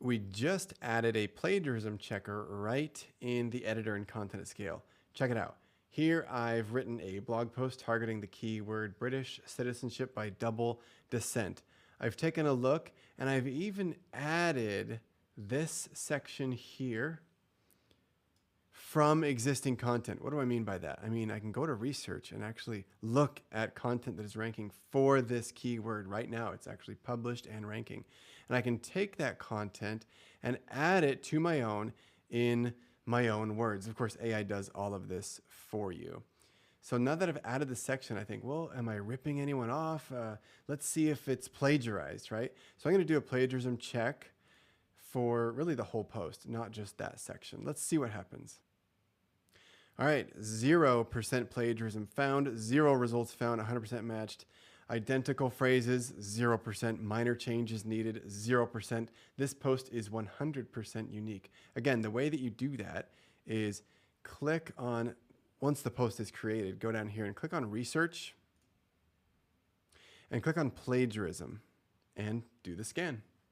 we just added a plagiarism checker right in the editor and content at scale. Check it out. Here I've written a blog post targeting the keyword British citizenship by double descent. I've taken a look and I've even added this section here from existing content. What do I mean by that? I mean, I can go to research and actually look at content that is ranking for this keyword right now. It's actually published and ranking. And I can take that content and add it to my own in my own words. Of course, AI does all of this for you. So now that I've added this section, I think, well, am I ripping anyone off? Let's see if it's plagiarized, right? So I'm going to do a plagiarism check for really the whole post, not just that section. Let's see what happens. All right, 0% plagiarism found, 0 results found, 100% matched. Identical phrases, 0%. Minor changes needed, 0%. This post is 100% unique. Again, the way that you do that is click on, once the post is created, go down here and click on research and click on plagiarism and do the scan.